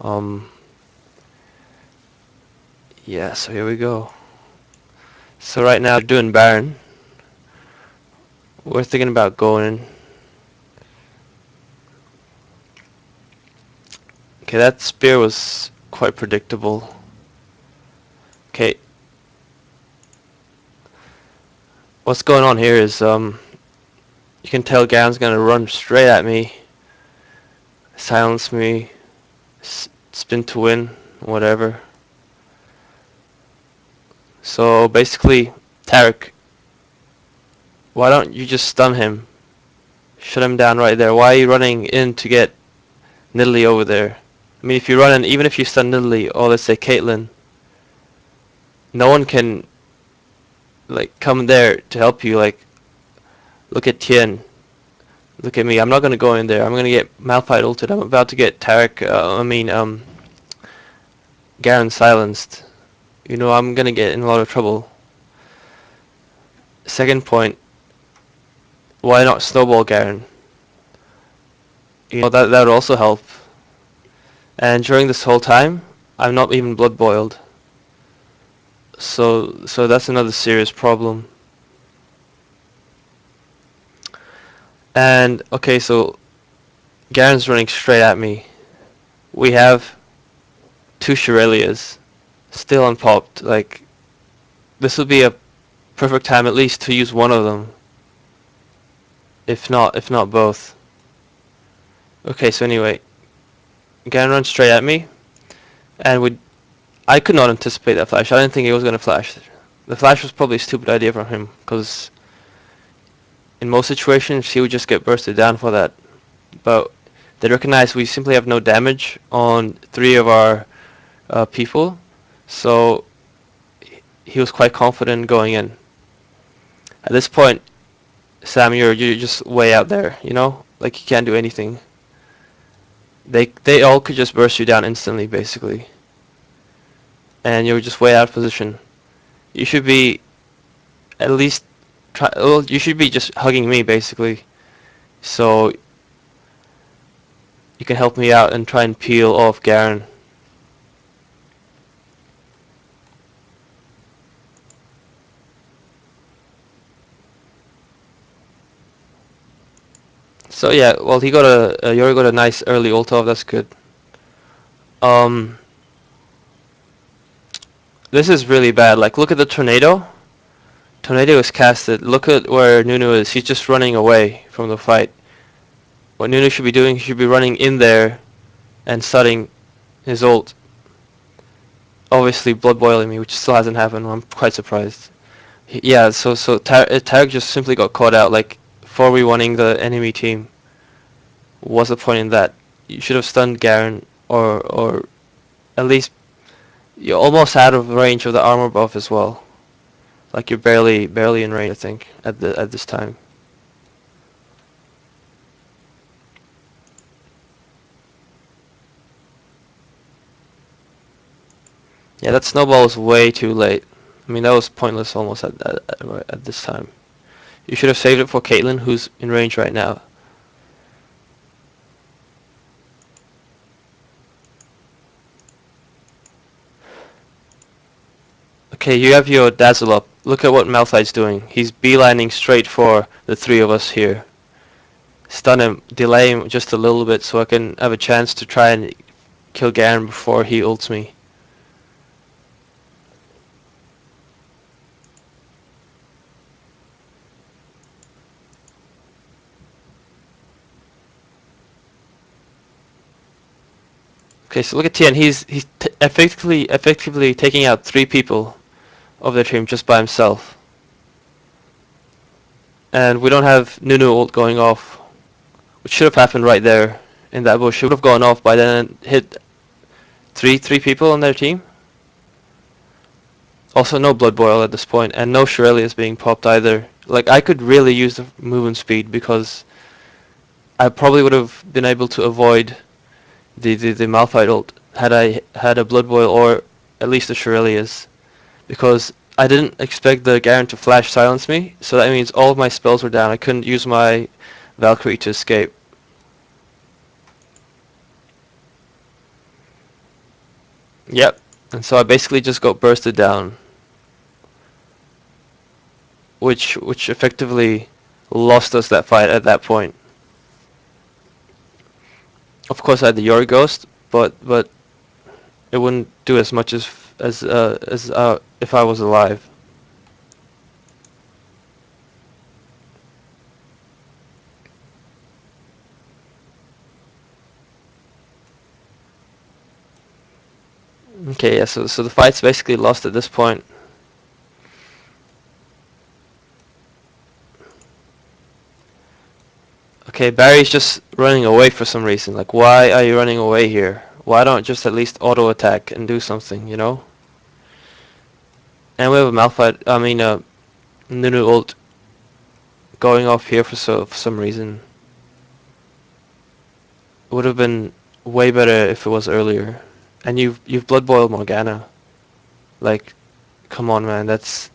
Um, yeah, so here we go. So right now, doing Baron. We're thinking about going. Okay, that spear was quite predictable. Okay, what's going on here is you can tell Garen's gonna run straight at me, silence me, spin to win, whatever. So basically, Tarek, why don't you just stun him? Shut him down right there. Why are you running in to get Nidalee over there? I mean, if you run in, even if you stun Nidalee, or let's say Caitlyn, no one can like come there to help you. Like, look at Tien. Look at me. I'm not gonna go in there. I'm gonna get Malphite ulted. I'm about to get Tarek. Garen silenced. You know, I'm gonna get in a lot of trouble. Second point, why not snowball Garen? You know, that would also help. And during this whole time, I'm not even blood boiled. So that's another serious problem. And okay, so Garen's running straight at me. We have two Shirelias still unpopped. Like, this would be a perfect time at least to use one of them, if not both. Okay, so anyway, Garen runs straight at me, and I could not anticipate that flash. I didn't think he was gonna flash. The flash was probably a stupid idea from him, because in most situations he would just get bursted down for that. But they recognize we simply have no damage on three of our people, so he was quite confident going in. At this point, Sam, you're just way out there, you know? Like, you can't do anything. They all could just burst you down instantly, basically. And you're just way out of position. You should be at least well, you should be just hugging me, basically. So you can help me out and try and peel off Garen. So yeah, well, he got Yori got a nice early ult off. That's good. Um, this is really bad. Like, look at the tornado. Tornado is casted. Look at where Nunu is. He's just running away from the fight. What Nunu should be doing, he should be running in there and starting his ult. Obviously, blood boiling me, which still hasn't happened. I'm quite surprised. Yeah, so Tarek just simply got caught out. Like, 4v1ing the enemy team. What's the point in that? You should have stunned Garen, or at least you're almost out of range of the armor buff as well. Like, you're barely in range, I think, at this time. Yeah, that snowball was way too late. I mean, that was pointless almost at this time. You should have saved it for Caitlyn, who's in range right now. Okay, you have your dazzle up. Look at what Malphite's doing. He's beelining straight for the three of us here. Stun him, delay him just a little bit so I can have a chance to try and kill Garen before he ults me. Okay, so look at Tien. He's effectively taking out three people of their team just by himself. And we don't have Nunu ult going off, which should have happened right there in that bush. It would have gone off by then and hit three people on their team. Also, no blood boil at this point, and no Shirley is being popped either. Like, I could really use the movement speed because I probably would have been able to avoid the Malphite ult had I had a blood boil or at least a Shirelius, because I didn't expect the Garen to flash silence me, so that means all of my spells were down. I couldn't use my Valkyrie to escape. Yep. And so I basically just got bursted down, which effectively lost us that fight at that point. Of course, I had the Yori Ghost, but it wouldn't do as much as if I was alive. Okay, yeah. So the fight's basically lost at this point. Okay, Barry's just running away for some reason. Like, why are you running away here? Why don't just at least auto attack and do something, you know? And we have a Malphite. I mean, Nunu ult going off here for some reason. It would have been way better if it was earlier. And you've blood boiled Morgana. Like, come on, man. That's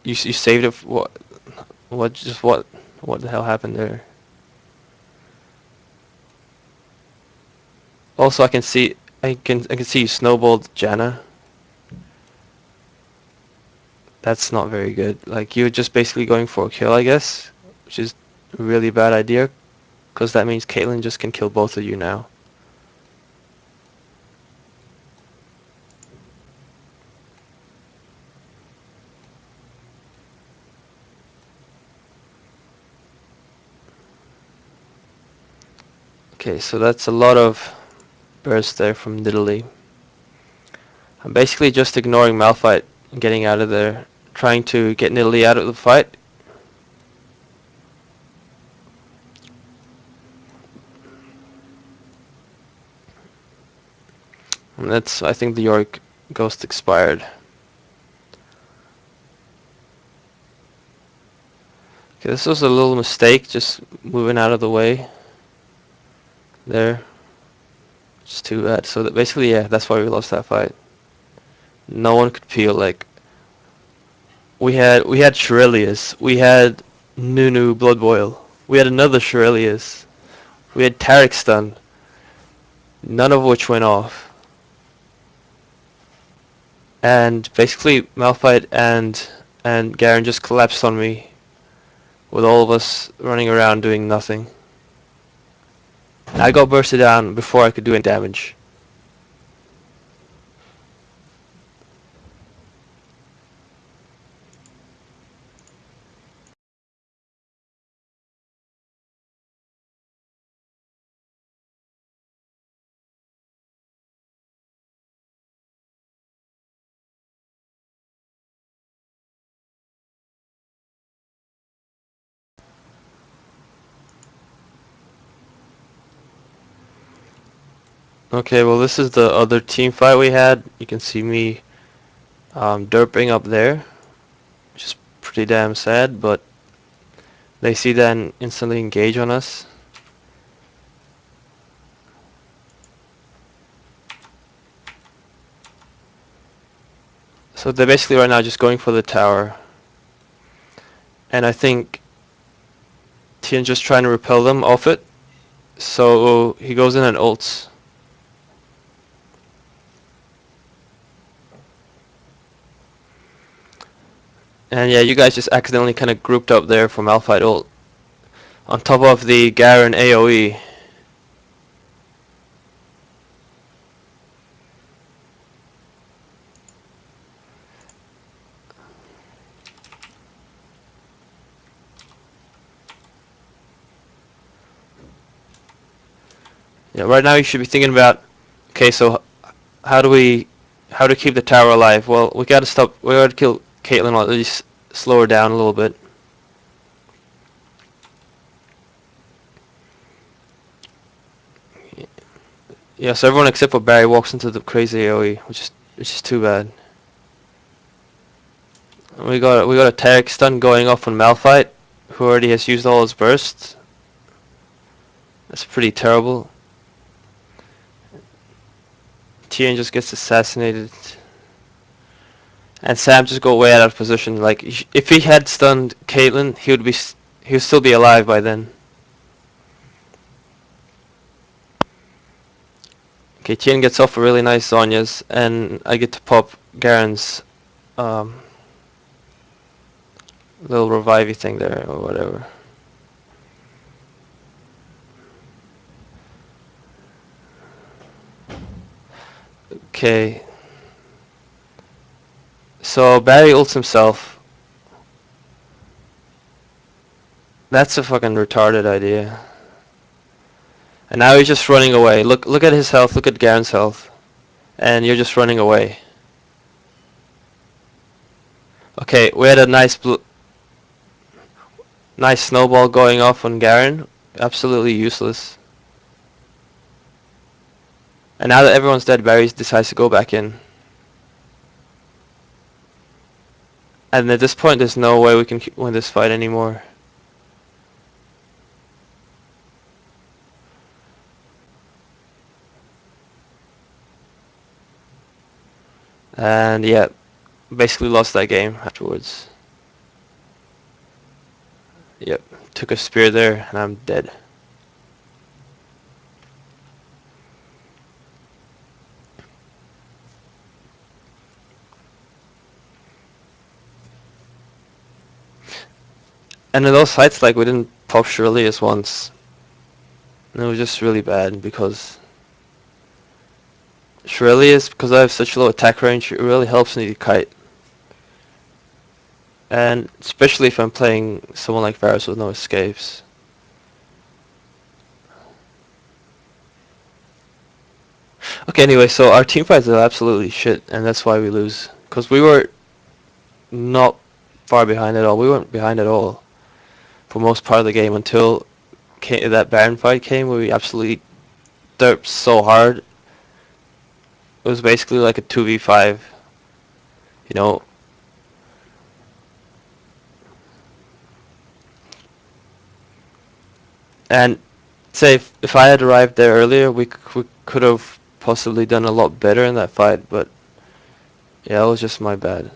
you saved it. What the hell happened there? Also, I can see you snowballed Janna. That's not very good. Like, you're just basically going for a kill, I guess, which is a really bad idea, because that means Caitlyn just can kill both of you now. Okay, so that's a lot of burst there from Nidalee. I'm basically just ignoring Malphite and getting out of there, trying to get Nidalee out of the fight. And I think the Yorick Ghost expired. Okay, this was a little mistake, just moving out of the way there. It's too bad. So that basically, yeah, that's why we lost that fight. No one could peel. Like, we had Shirelius, we had Nunu Blood Boil, we had another Shirelius, we had Tarek Stun, none of which went off. And basically Malphite and Garen just collapsed on me, with all of us running around doing nothing. I got bursted down before I could do any damage. Okay, well, this is the other team fight we had. You can see me derping up there, which is pretty damn sad, but they see that and instantly engage on us. So they're basically right now just going for the tower. And I think Tian's just trying to repel them off it. So he goes in and ults. And yeah, you guys just accidentally kind of grouped up there for Malphite ult. On top of the Garen AoE. Yeah, right now you should be thinking about, okay, so how do we, how to keep the tower alive? Well, we gotta kill Caitlyn, or at least slow her down a little bit. Yeah, so everyone except for Barry walks into the crazy AoE, which is too bad. We got a tag stun going off on Malphite, who already has used all his bursts. That's pretty terrible. Tian just gets assassinated. And Sam just got way out of position. Like, if he had stunned Caitlyn, he would still be alive by then. Okay, Tien gets off a really nice Zonya's, and I get to pop Garen's um, little revivey thing there, or whatever. Okay. So Barry ults himself. That's a fucking retarded idea. And now he's just running away. Look at his health, look at Garen's health. And you're just running away. Okay, we had a nice snowball going off on Garen. Absolutely useless. And now that everyone's dead, Barry decides to go back in. And at this point, there's no way we can win this fight anymore. And yeah, basically lost that game afterwards. Yep, took a spear there, and I'm dead. And in those fights, like, we didn't pop Shirley's once. And it was just really bad because Shirley's, because I have such low attack range, it really helps me to kite. And especially if I'm playing someone like Varus with no escapes. Okay, anyway, so our team fights are absolutely shit, and that's why we lose. Because we were not far behind at all. We weren't behind at all for most part of the game until that Baron fight came where we absolutely derped so hard. It was basically like a 2v5, you know. And say if I had arrived there earlier, we could have possibly done a lot better in that fight, but yeah, it was just my bad.